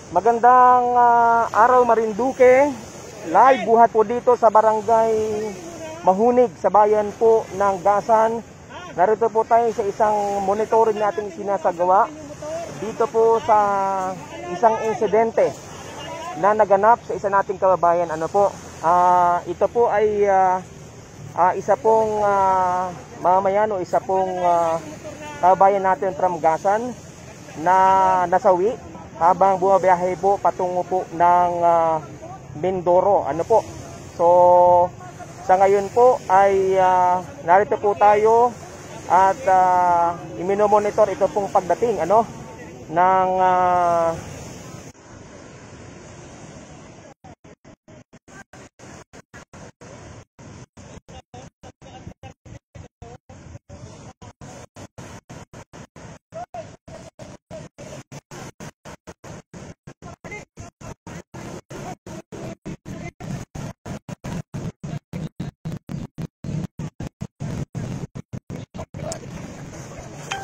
Magandang araw Marinduque. Live buhat po dito sa barangay Mahunig sa bayan po ng Gasan. Narito po tayo sa isang monitoring nating sinasagawa dito po sa isang insidente na naganap sa isa nating kababayan. Ito po ay isa pong mamamayan o isa pong kababayan natin from Gasan na nasawi habang bumabiyahe po patungo po ng Mindoro. So sa ngayon po ay narito po tayo at iminomonitor ito pong pagdating ng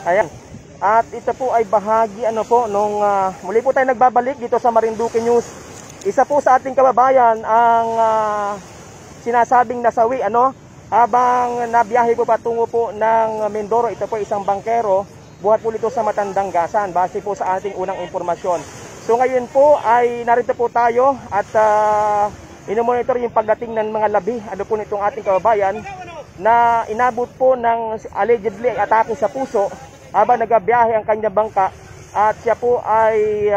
ayan. At ito po ay bahagi nung muli po tayo nagbabalik dito sa Marinduque News. Isa po sa ating kababayan ang sinasabing nasawi habang nabiyahe po patungo po ng Mindoro. Ito po isang bangkero, buhat po dito sa Matandang Gasan base po sa ating unang impormasyon. So ngayon po ay narito po tayo at inomonitor yung pagdating ng mga labi po nitong ating kababayan na inabot po ng allegedly atake sa puso habang nagbiyahe ang kanyang bangka, at siya po ay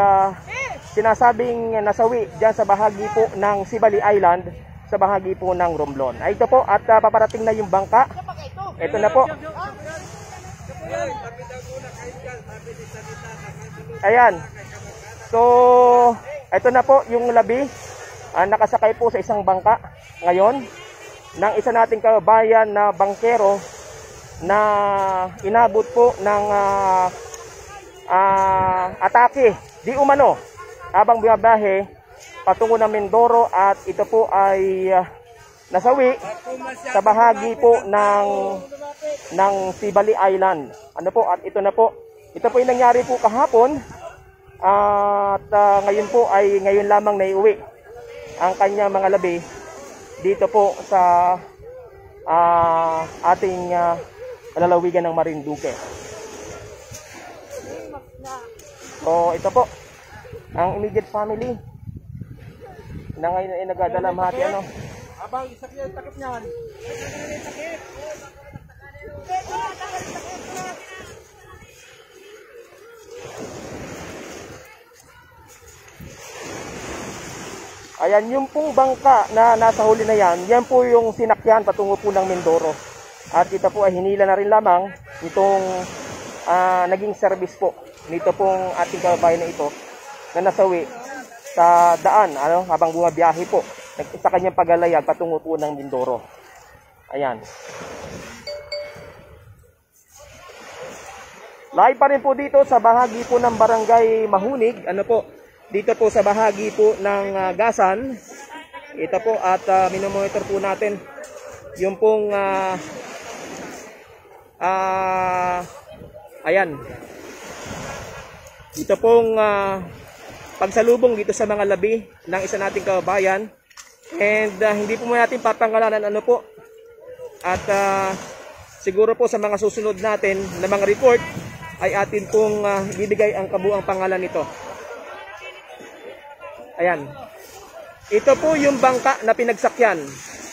sinasabing nasawi dyan sa bahagi po ng Sibali Island, sa bahagi po ng Romblon. Ito po at paparating na yung bangka. Ito na po. Ayan. So ito na po yung labi, nakasakay po sa isang bangka ngayon ng isa nating kababayan na bangkero na inabot po ng atake di umano habang biyahe patungo ng Mindoro, at ito po ay nasawi sa bahagi po ng Sibali Island. At ito na po. Ito po yung nangyari po kahapon, at ngayon po ay ngayon lamang naiuwi ang kanyang mga labi dito po sa ating lalawigan ng Marinduque. So ito po ang immediate family na ngayon ay nagdadalamhati Abang sakit takip niyan. Ayan, yung pong bangka na nasa huli na yan po yung sinakyan patungo po ng Mindoro. At ito po ay hinila na rin lamang itong naging service po nito pong ating kababayan na ito na nasawi sa daan habang bumabiyahe po sa kanyang paglalayag patungo po ng Mindoro. Ayan. Live pa rin po dito sa bahagi po ng barangay Mahunig. Dito po sa bahagi po ng Gasan. Ito po at minomonitor po natin yung pong ayan. Ito pong pagsalubong dito sa mga labi ng isa nating kababayan. And hindi po natin papangalanan at siguro po sa mga susunod natin na mga report ay atin pong ibibigay ang kabuang pangalan nito. Ayan. Ito po yung bangka na pinagsakyan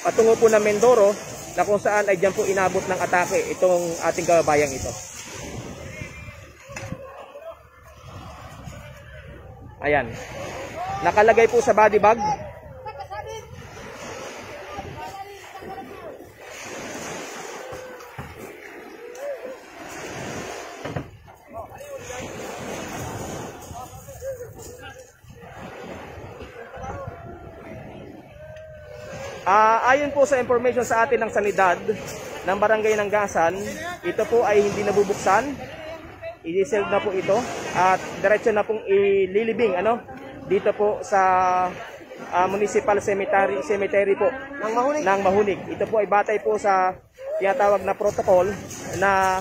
patungo po ng Mindoro, na kung saan ay dyan po inabot ng atake itong ating kababayang ito. Ayan. Nakalagay po sa body bag. Ayon po sa information sa atin ng sanidad ng barangay ng Gasan, ito po ay hindi nabubuksan. I-reserve na po ito at diretso na pong ililibing dito po sa Municipal Cemetery po ng Mahunig. Ito po ay batay po sa tinatawag na protocol na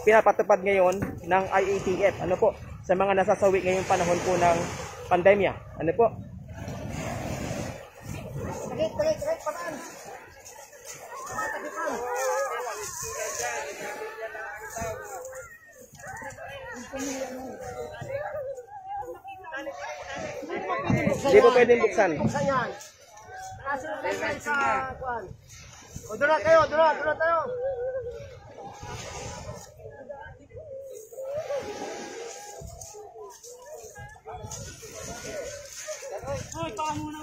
pinapatupad ngayon ng IATF sa mga nasasawi ngayong panahon po ng pandemya. Ano po? Takip, pataan. Hindi po pwedeng buksan. Buksan yan. Kaso na tayo sa kuan. O, doon tayo. Hoy, paa muna.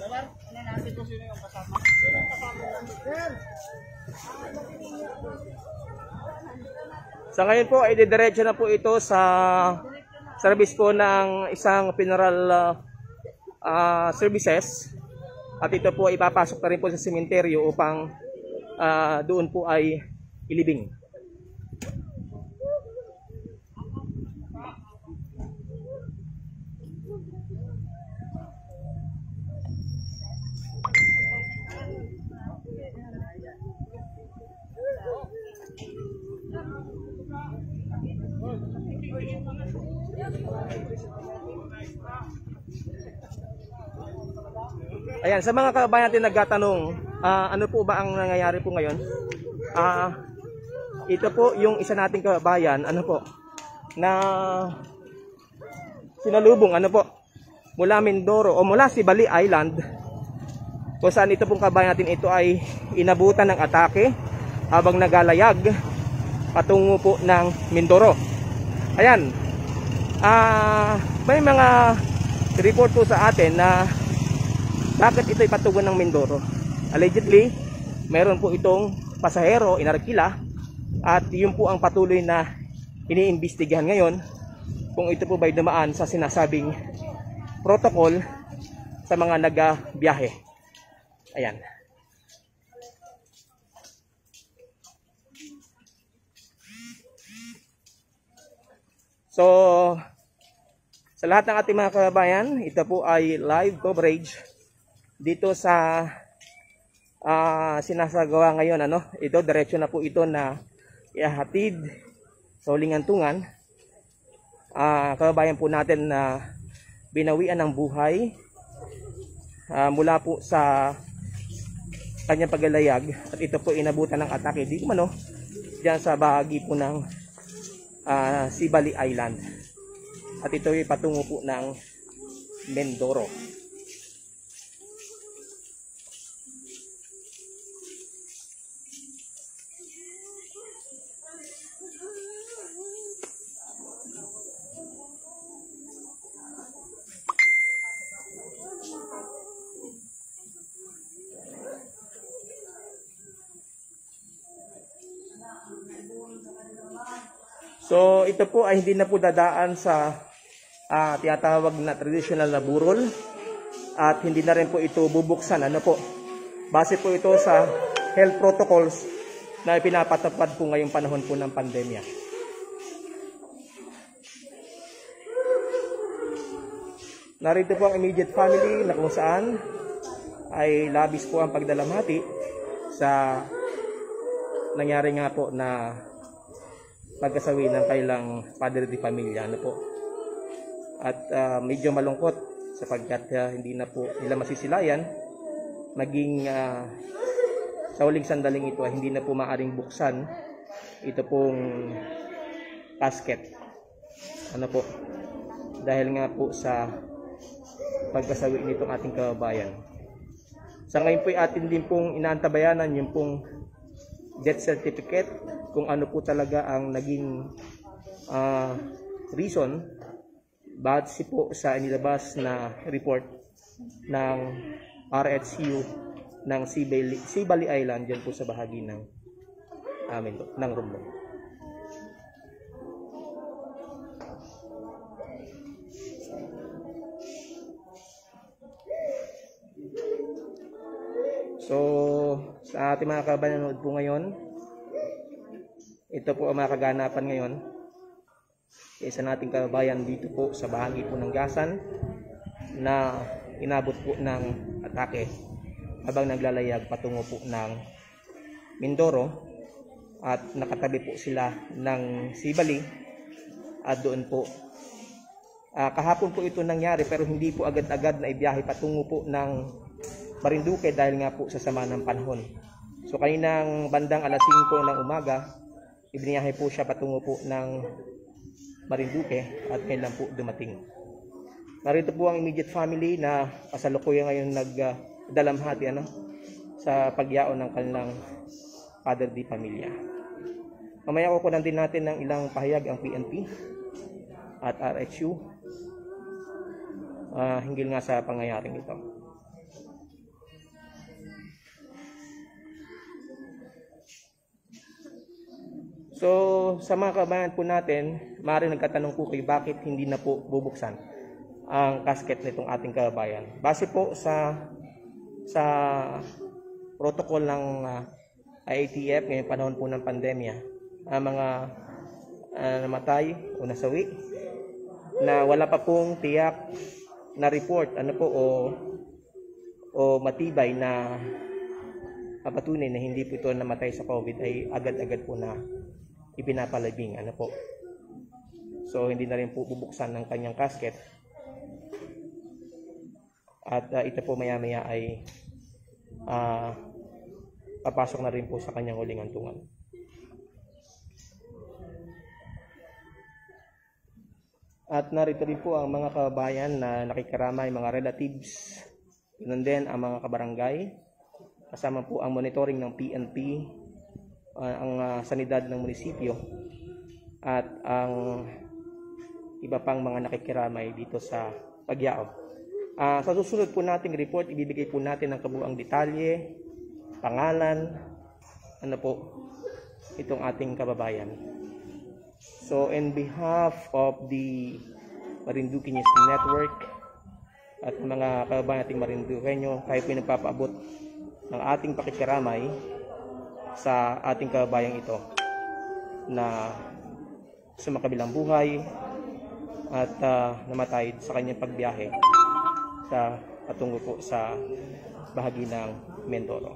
Dalar, ano natin kung sino yung kasama? Sino yung kasama natin? Sa ngayon po ay didiretso na po ito sa service po ng isang funeral services, at ito po ay ipapasok na rin po sa sementeryo upang doon po ay ilibing. Ayan, sa mga kabayan natin nagtatanong, ano po ba ang nangyayari po ngayon? Ito po yung isa nating kabayan, ano po, na sinalubong, ano po, mula Mindoro o mula Sibali Island, kung saan ito pong kabayan natin ito ay inabutan ng atake habang nagalayag patungo po ng Mindoro. Ayan, may mga report po sa atin na bakit ito'y patungo ng Mindoro. Allegedly, meron po itong pasahero, inarkila, at yun po ang patuloy na iniimbestigahan ngayon kung ito po ba'y dumaan sa sinasabing protocol sa mga nagbiyahe. Ayan. So, sa lahat ng ating mga kababayan, ito po ay live coverage dito sa sinasagawa ngayon, ano. Ito diretso na po ito na ihahatid sa huling hantungan. Kababayan po natin na binawian ng buhay mula po sa kanyang paglalayag, at ito po inabutan ng atake di kumano diyan sa bahagi po ng Sibali Island, at ito ay patungo po ng Mindoro. So ito po ay hindi na po dadaan sa tinatawag na traditional na burol, at hindi na rin po ito bubuksan, ano po. Base po ito sa health protocols na ipinapatupad po ngayong panahon po ng pandemya. Narito po ang immediate family na kung saan ay labis po ang pagdalamhati sa nangyari nga po na pagkasawi ng kailang padre de pamilya, ano po. At medyo malungkot sapagkat hindi na po nila masisilayan, maging sa huling sandaling ito ay hindi na po maaring buksan ito pong casket, ano po, dahil nga po sa pagkasawi nitong ating kababayan. Sa ngayon po ay atin din pong inaantabayanan yung pong death certificate, kung ano po talaga ang naging reason base po sa inilabas na report ng RHCU ng Sibali Island dyan po sa bahagi ng Romblon. So sa ating mga kabanood po ngayon, ito po ang mga kaganapan ngayon. Isa nating kababayan dito po sa bahagi po ng Gasan na inabot po ng atake habang naglalayag patungo po ng Mindoro, at nakatabi po sila ng Sibali, at doon po Kahapon po ito nangyari pero hindi po agad-agad na ibiyahe patungo po ng Marinduque dahil nga po sa sama ng panahon. So kaninang bandang alas 5 ng umaga, ibiniyahe po siya patungo po ng Marinduque at ngayon lang po dumating. Narito po ang immediate family na kasalukuyan ngayon nagdalamhati sa pagyaon ng kanilang father di pamilya. Mamaya kukunan din natin ng ilang pahayag ang PNP at RHU hinggil nga sa pangyayaring ito. So sa mga kabayan po natin, maaaring nagkatanong po kayo bakit hindi na po bubuksan ang casket nitong ating kabayan. Base po sa protocol ng IATF ngayong panahon po ng pandemya, ang mga namatay o nasawi na wala pa pong tiyak na report o matibay na papatunay na hindi po ito namatay sa COVID ay agad-agad po na ipinapalibing So hindi na rin po bubuksan ng kanyang casket at ito po maya-maya ay papasok na rin po sa kanyang huling hantungan. At narito rin po ang mga kababayan na nakikiramay, mga relatives, yun din ang mga kabarangay, kasama po ang monitoring ng PNP, ang sanidad ng munisipyo, at ang iba pang mga nakikiramay dito sa pagyaon. Sa susunod po nating report, ibibigay po natin ang kabuang detalye, pangalan, itong ating kababayan. So, in behalf of the Marinduque News Network at mga kababayan nating Marinduqueño, kayo po nagpapaabot ng ating pakikiramay sa ating kababayang ito na sumakabilang buhay at namatay sa kanyang pagbiyahe sa patungo po sa bahagi ng Mindoro.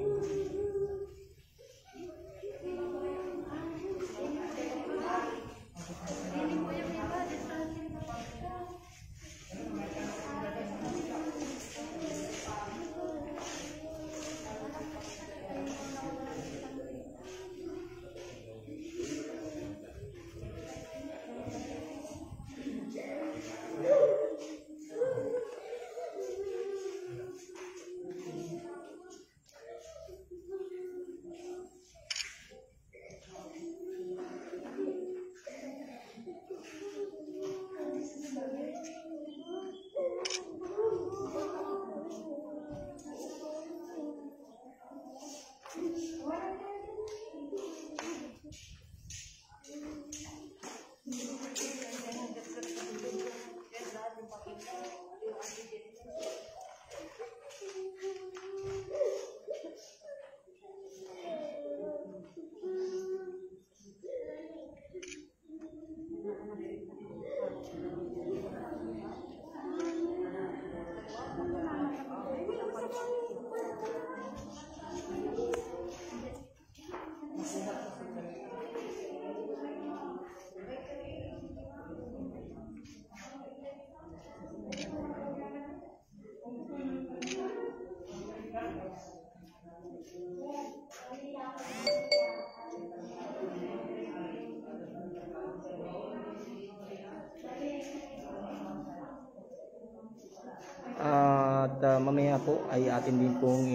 At mamaya po ay atin din pong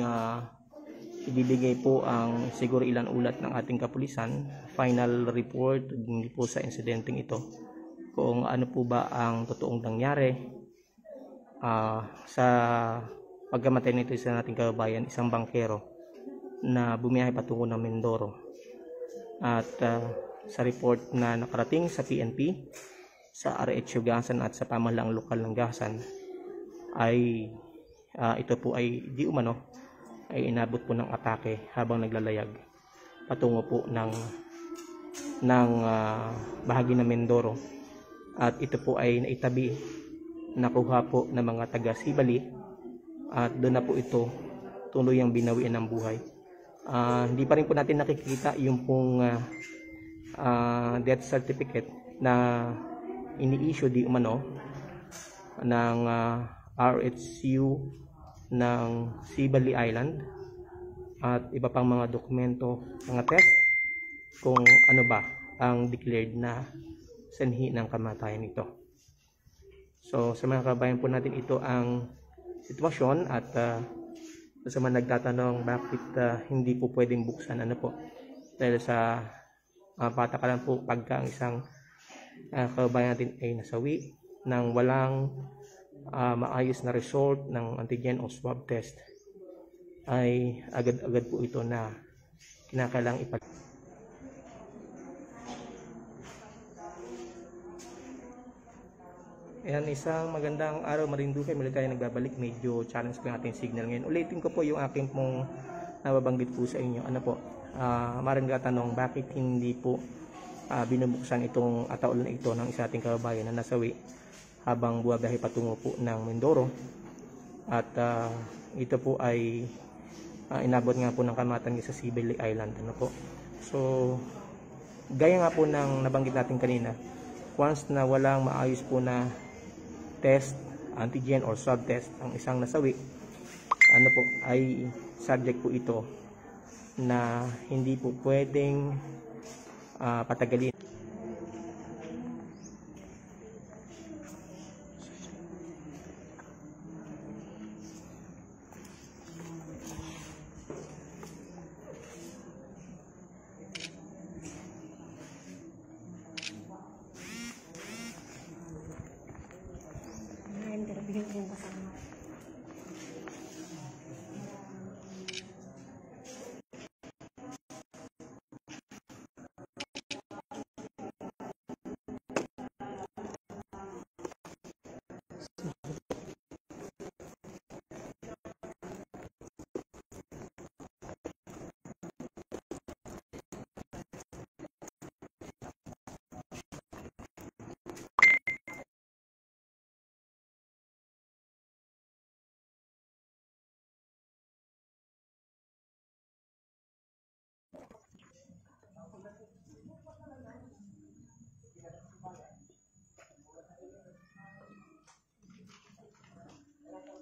ibibigay po ang siguro ilan ulat ng ating kapulisan, final report hindi po sa insidenteng ito, kung ano po ba ang totoong nangyari sa pagkamatay nito sa nating kababayan, isang bangkero na bumiyahe patungo ng Mindoro. At sa report na nakarating sa PNP, sa RHU Gasan at sa pamahalaang lokal ng Gasan, ay ito po ay di umano ay inabot po ng atake habang naglalayag patungo po ng bahagi ng Mindoro, at ito po ay naitabi, nakuha po ng mga taga Sibali, at doon na po ito tuluyang binawian ng buhay. Hindi pa rin po natin nakikita yung pong death certificate na ini-issue di umano ng RHU ng Sibali Island at iba pang mga dokumento, mga test kung ano ba ang declared na sanhi ng kamatayan nito. So sa mga kabayan po natin, ito ang sitwasyon at sa mga nagtatanong bakit hindi po pwedeng buksan, ano po, dahil sa patakaran po pagka ang isang kabayan natin ay nasawi ng walang maayos na result ng antigen o swab test, ay agad-agad po ito na kinakailangang Ayan, isang magandang araw Marinduque, muli tayo nagbabalik. Medyo challenge po yung ating signal ngayon. Ulitin ko po yung aking pong nababanggit po sa inyo. Ano po, maraming katanong bakit hindi po binubuksan itong ataol na ito ng isa ating kababayan na nasawi habang buwabiyahe patungo po ng Mindoro. At ito po ay inabot nga po ng kamatayan sa Sibili Island. Ano po, so gaya nga po ng nabanggit natin kanina, once na walang maayos po na test, antigen or swab test ang isang nasawi, ano po, ay subject po ito na hindi po pwedeng patagalin. Interview yung kasama.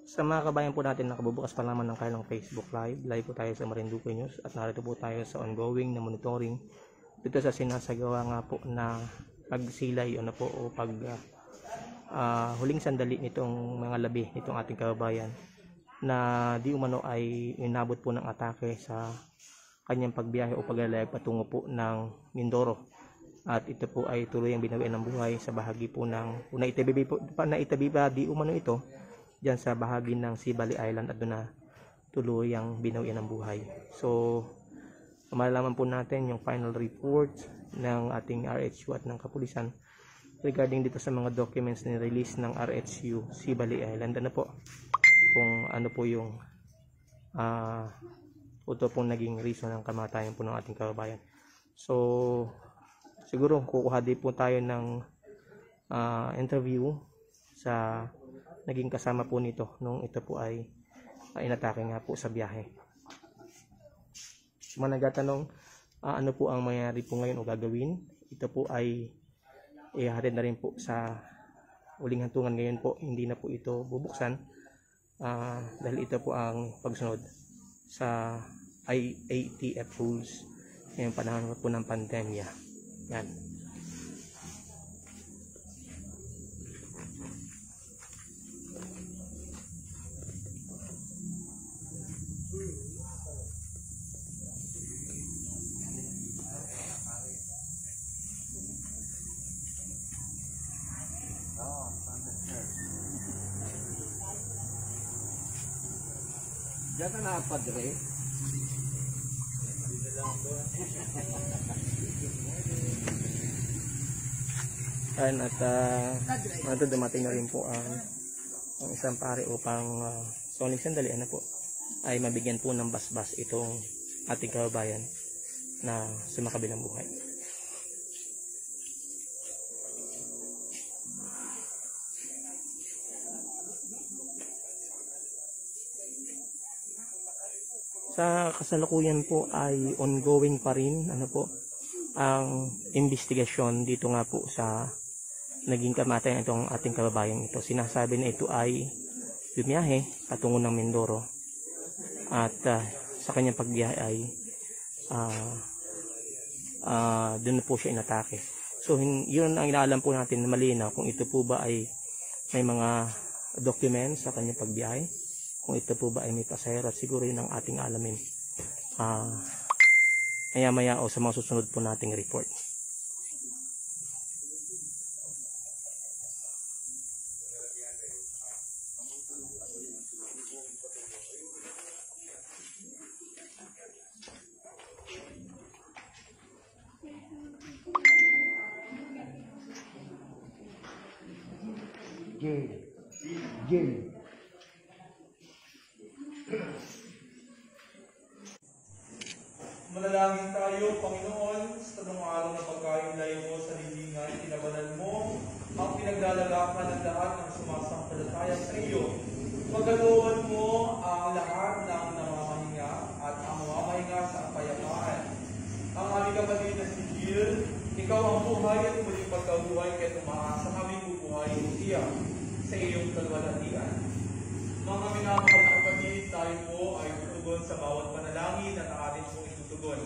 Sa mga kabayan po natin, nakabubukas pa naman ng kanilang Facebook Live po tayo sa Marinduque News at narito po tayo sa ongoing na monitoring dito sa sinasagawa nga po na pagsilay o pag huling sandali nitong mga labi nitong ating kababayan na di umano ay inabot po ng atake sa kanyang pagbiyahe o paglalayag patungo po ng Mindoro. At ito po ay tuloy ang binawian ng buhay sa bahagi po ng naitabi ba di umano ito diyan sa bahagi ng Sibali Island, at doon na tuloy ang binawian ng buhay. So malalaman po natin yung final report ng ating RHU at ng kapulisan regarding dito sa mga documents na release ng RHU Sibali Island, ano po, kung ano po yung ito pong naging reason ng kamatayan po ng ating kababayan. So siguro kukuha din po tayo ng interview sa naging kasama po nito nung ito po ay inatake nga po sa biyahe. Mga nagtatanong ano po ang mangyayari po ngayon o gagawin, ito po ay ihahatid na rin po sa uling hantungan. Ngayon po hindi na po ito bubuksan dahil ito po ang pagsunod sa IATF rules ngayong panahon po ng pandemya. Yan. Diyan ka na, Padre. Ayan, at dumating na rin po ang isang pare upang sa uling sandali ay mabigyan po ng basbas itong ating kababayan na sumakabilang buhay. Sa kasalukuyan po ay ongoing pa rin ang investigasyon dito nga po sa naging kamatayan itong ating kababayan ito. Sinasabi na ito ay bumiyahe patungo ng Mindoro at sa kanyang pagbiyahe ay doon po siya inatake. So yun ang inaalam po natin na malinaw kung ito po ba ay may mga documents sa kanyang pagbiyahe, kung ito po ba ay may pasahero, at siguro yun ang ating alamin maya o sa mga susunod po nating report. Jail. Manalangin tayo, Panginoon, sa tanong araw na pagkainlay mo sa libingan, tinabanan mo ang pinaglalagakan ng lahat ng sumasampalataya sa iyo. Pagkalooban mo ang lahat ng namamahinga at ang mamamahinga sa kapayapaan. Ang aming kapatid na si Gil, ikaw ang buhay at muling pagkabuhay, kaya tumaasa kaming bubuhayin siya sa iyong kalwalhatian. Mga minamahal na kapatid, tayo po ay tutugon sa bawat panalangin at atin po itutugon.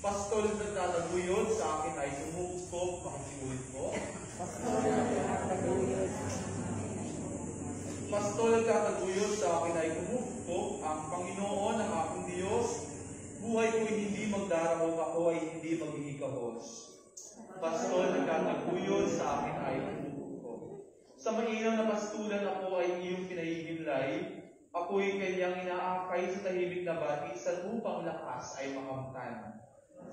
Pastol na tataguyod sa akin ay sumuko, pakisiulit po. Pastol na tataguyod sa akin ay sumuko, ang Panginoon, ang aking Diyos, buhay ko'y hindi magdarahog, ako ay hindi maghihikahos. Pastol na tataguyod sa akin ay sa mainang na pastulan ako ay iyong pinahihimlay, ako'y kanyang inaakay sa tahimik na bati, sa lupang lakas ay makamtan.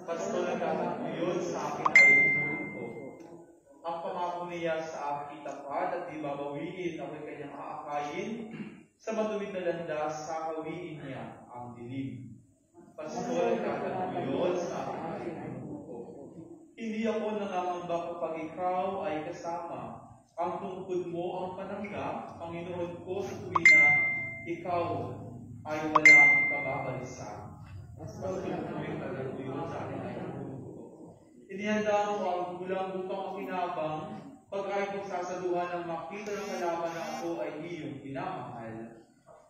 Pastol na tataguyod sa akin ay ko. Ang pangako niya sa aking tapad at di babawiin, ako'y kanyang aakayin, sa matuwid na landas, sa kawiin niya ang dilim. Pastol na tataguyod sa akin ay ko. Hindi ako nangangamba kapag ikaw ay kasama. Ang tungkod mo ang pananggap, Panginoon ko, sa tuwi na ikaw ay walang kababalisa. Pastol na tataguyod sa akin ay inihanda mo ang gulang upang makinabang, pag ay pagsasaluhan ng makita ng kalaban na ako ay iyong pinamahal.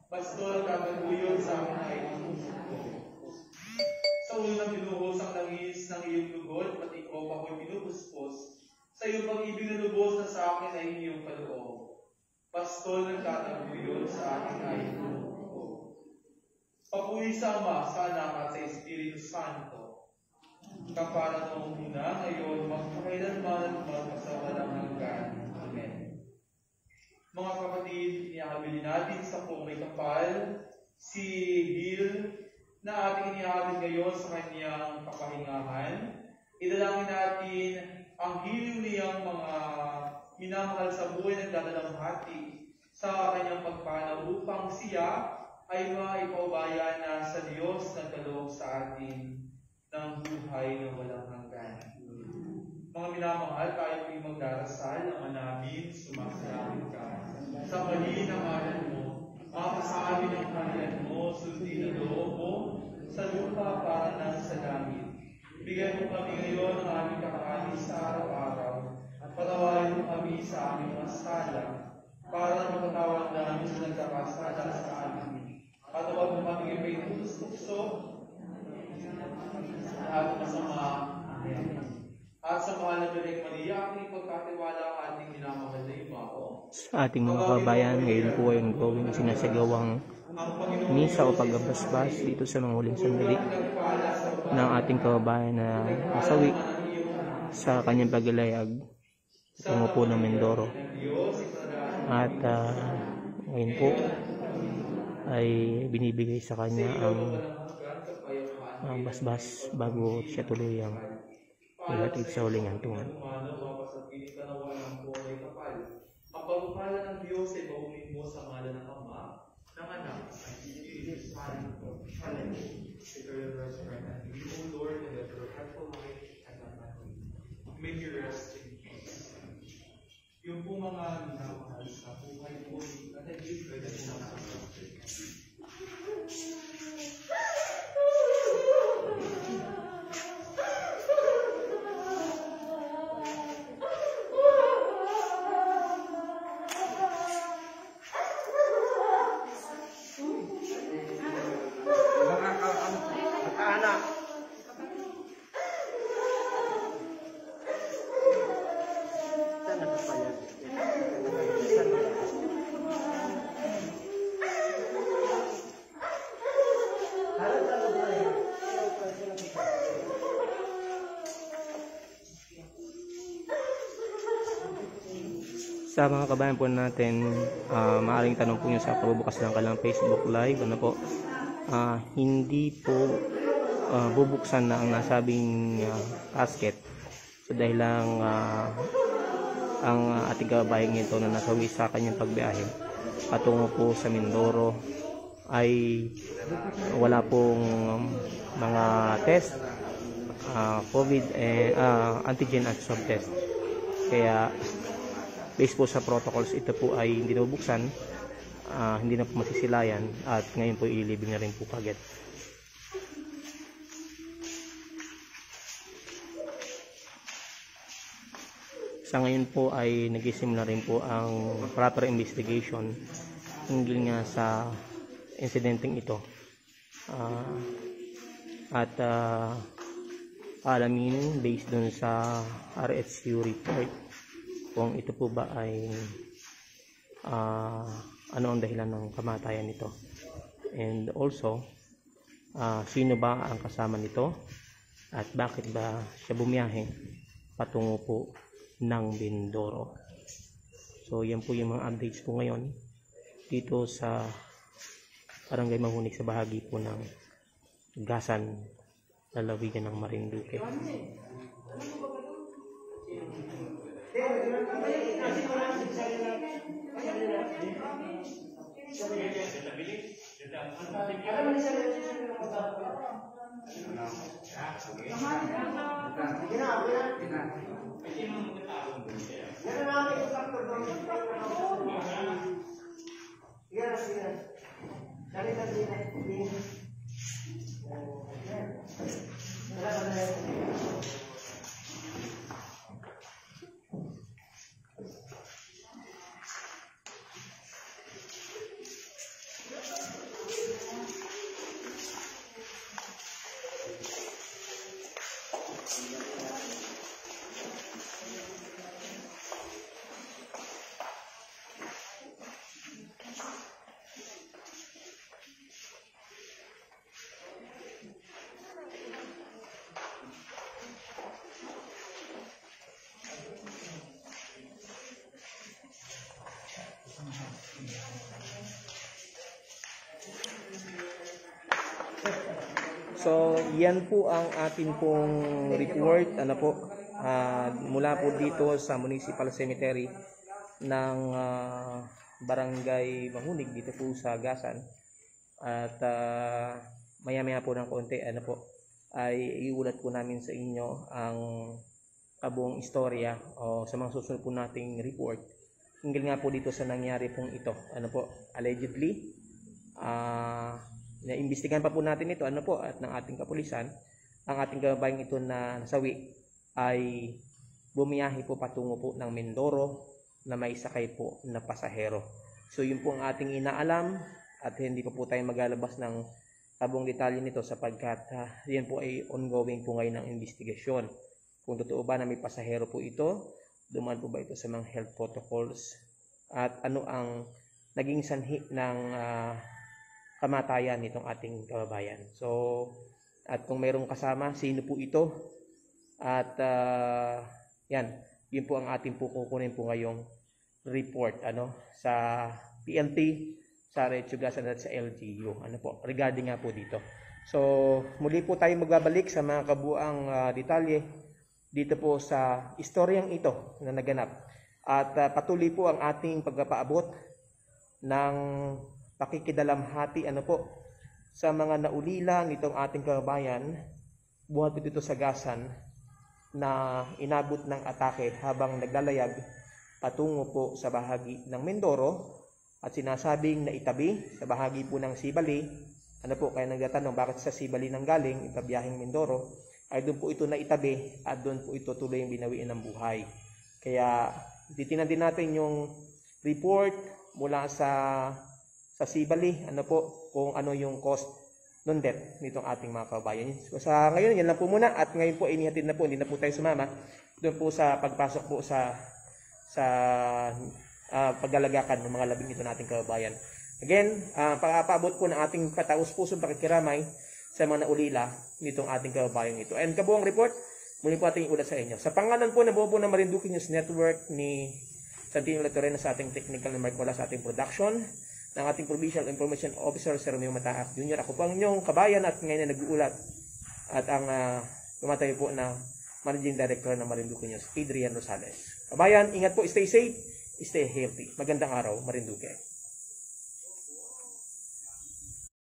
Pastol na tataguyod sa akin ay sa unang binuhos ang langis ng iyong lugod, pati ko ako'y pinupuspos. Sa iyong pag-ibig na lubos na sa akin ay iyong kaloob. Pastol na tataguyod sa akin ay papuri sa Ama, sa Anak at sa Espiritu Santo. Kapara noong una, ngayon, magpakailanman at magpasawalang hanggan. Amen. Mga kapatid, inihahabili natin sa may kapal si Gil na ating inihahabili ngayon sa kanyang kapahingahan. Idalangin natin ang hiliw niyang mga minamahal sa buhay ng dadalamhati sa kanyang pagpanaw upang siya ay maipaubaya na sa Diyos na kaloob sa atin ng buhay na walang hanggan. Mga minamahal, tayo po'y magdarasal, Ama namin, sumasalangit ka. Sa mali ng ngalan mo, makasabi ng kaharian mo, sundin ang loob mo, sa lupa para na sa langit. Bigyan mo kami ngayon ng aming kakanin sa araw-araw. Patawarin mo kami sa aming mga sala, para matatawag namin sa nagkakasala sa amin. At huwag mo kami ipinutulso at masama. At sa mahal na Birheng Maria, aking pagkatiwala ang ating minamahal na Imao. Sa ating mga kababayan, ngayon po ay gawing sinasagawang misa o pagbabasbas dito sa mga huling sandali ng ating kababayan na nasawi sa kanyang paglalayag tungo po ng Mindoro. At ngayon po ay binibigay sa kanya ang basbas bago siya tuluyang ihatid sa huling hantungan. Ang pagpapala ng Diyos ay maumin mo sa ngalan ng Ama, ng Anak, at Espiritu Santo. Hallelujah. Eternal resurrection. And you, O Lord, in the perpetual life and eternity. May you rest in peace. Yung po mga minamahal sa buhay po, at hindi pwede sinasasakit. Sa mga kabayan po natin, maaaring tanong po nyo sa kabubukas ng kanilang Facebook Live, ano po, hindi po bubuksan na ang nasabing casket. So dahil lang ang ating kabayan ito na nasawi sa kanyang pagbiyahe patungo po sa Mindoro ay wala pong mga test, COVID and antigen at swab test. Kaya based po sa protocols, ito po ay hindi na bubuksan, hindi na po masisilayan, at ngayon po ilibing na rin po kagad. Sa ngayon po ay nagsisimula rin po ang proper investigation hinggil nga sa insidenteng ito, at alamin based dun sa RHU report kung ito po ba ay ano ang dahilan ng kamatayan nito, and also sino ba ang kasama nito at bakit ba siya bumiyahe patungo po ng Mindoro. So yan po yung mga updates po ngayon dito sa Barangay Mahunik sa bahagi po ng Gasan, lalawigan ng Marinduque. So, yan po ang atin pong report, ano po, mula po dito sa Municipal Cemetery ng Barangay Mahunik dito po sa Gasan. At maya-maya po ng konti, ano po, ay iulat po namin sa inyo ang kabuong istorya o sa mga susunod po nating report. Hinggil nga po dito sa nangyari pong ito, ano po, allegedly, naimbestigahan pa po natin ito, ano po, at ng ating kapulisan, ang ating kababayang ito na nasawi ay bumiyahe po patungo po ng Mindoro na may sakay po na pasahero. So yun po ang ating inaalam, at hindi pa po tayo maglalabas ng kabuong detalye nito sapagkat yan po ay ongoing po ngayon ng investigasyon. Kung totoo ba na may pasahero po ito, dumaan po ba ito sa mga health protocols, at ano ang naging sanhi ng kamatayan nitong ating kababayan. So, at kung mayroong kasama, sino po ito? At yun po ang ating po kukunin po ngayong report, ano, sa PNP, sa RHU Gasan at sa LGU, ano po, regarding nga po dito. So, muli po tayo magbabalik sa mga kabuang detalye dito po sa istoryang ito na naganap. At patuloy po ang ating pagpapaabot ng pakikidalamhati, ano po, sa mga naulila nitong ating kababayan buhat dito sa Gasan na inabot ng atake habang naglalayag patungo po sa bahagi ng Mindoro, at sinasabing naitabi sa bahagi po ng Sibali. Ano po, kaya nagtatanong bakit sa Sibali nang galing ipabiyahing Mindoro, ay doon po ito naitabi at doon po ito tuloy yung binawiin ng buhay. Kaya titingnan din natin yung report mula sa Sibali, ano po, kung ano yung cost ng death nitong ating mga kababayan. So sa ngayon, yan lang po muna, at ngayon po inihatid na po, hindi na po tayo sumama doon po sa pagpasok po sa paglalagakan ng mga labing ito nating kababayan. Again, paabot po ng ating kataus-pusong pakikiramay sa mga naulila nitong ating kababayan ito. And kabuang report, muli po ating iulat sa inyo. Sa pangalan po na buo po ng Marinduque News Network ni Santino Latorena sa ating technical na Mark wala sa ating production, ng ating Provincial Information Officer, Sir Romeo Mataak Jr. Ako po ang inyong kabayan at ngayon na nag-uulat at ang tumatay po na Managing Director ng Marinduque News, Adrian Rosales. Kabayan, ingat po, stay safe, stay healthy. Magandang araw, Marinduque.